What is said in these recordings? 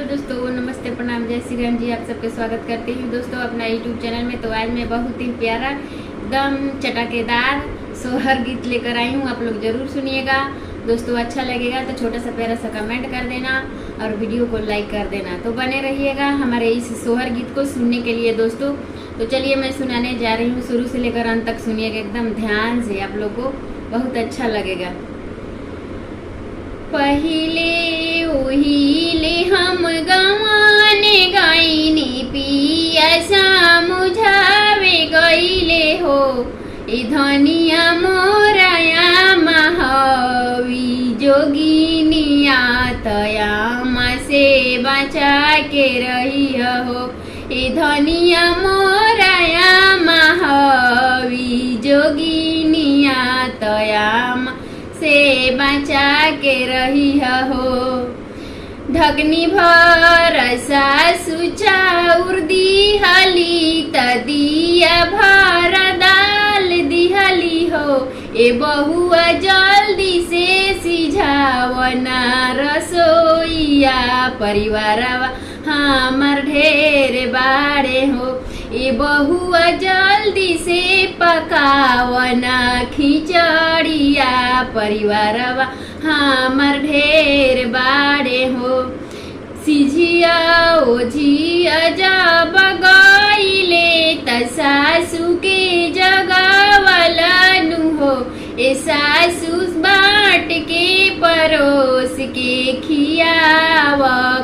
दोस्तों, नमस्ते, प्रणाम, जय श्री राम जी। आप सबके स्वागत करती हूँ दोस्तों अपना यूट्यूब चैनल में। तो आज मैं बहुत ही प्यारा एकदम चटाकेदार सोहर गीत लेकर आई हूँ। आप लोग जरूर सुनिएगा दोस्तों। अच्छा लगेगा तो छोटा सा प्यारा सा कमेंट कर देना और वीडियो को लाइक कर देना। तो बने रहिएगा हमारे इस सोहर गीत को सुनने के लिए दोस्तों। तो चलिए मैं सुनाने जा रही हूँ, शुरू से लेकर अंत तक सुनिएगा एकदम ध्यान से, आप लोग को बहुत अच्छा लगेगा। पहिले ओहिले हम गवाने गईनी पिया मुझावे गईले हो, ए धनिया मोराया महावी जोगिनिया तयामा से बचा के रही हो, ए धनिया मोराया महावी जोगिनिया तयामा से बचा के रही हो। ढकनी भर सासु चाउर दिहली तदिया भर दाल दिहली हो, ए बहुआ जल्दी से सिझावना रसोईया परिवारवा हमार ढेर बाड़े हो, ए बहुआ जल्दी से पकावना खिचड़िया परिवारवा हमार ढेर बाड़े हो। सिझिया ओझिया जब गईले त सासु के जगावला नु हो, ए सासु बाट के परोस के खियाव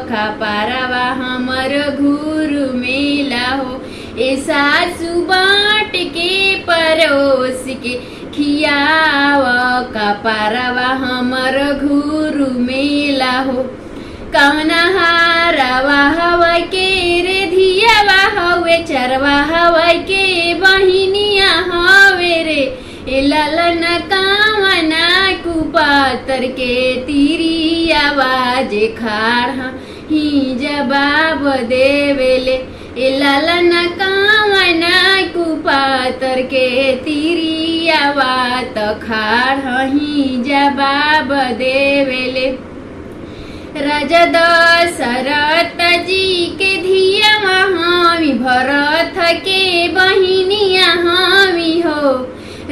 खपारवा हमर घूर मेला हो, ए सासु बाट के परोस के खियाव कपारवा हमर घूर मेला हो। कवना हारवा हवा के रे धियावा हवे, चरवा हवा के बहिनिया हवे रे, ए ललन कावना कुपातर के तिरिया बाजे खाड़ ही जवाब देवेले, ए ललन कावना कुपातर के तिरिया बात खाड़ ही जवाब देवेले। राजा दशरथ जी के धिया हामी भरत के बहिनिया हामी हो,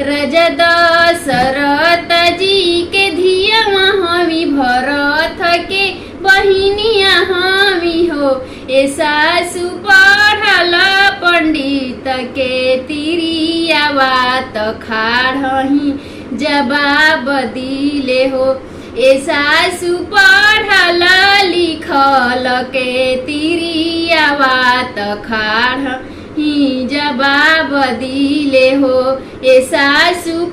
राजा दशरथ जी के धिया हामी भरत के बहिनिया हामी हो, ए सासु पढ़ल पंडित के तिरिया बात खाड़ही जवाब दिले हो, ए सासु पढ़ल लिखल के तिरिया बात खाड़ही जवाब दिले हो, ए सासु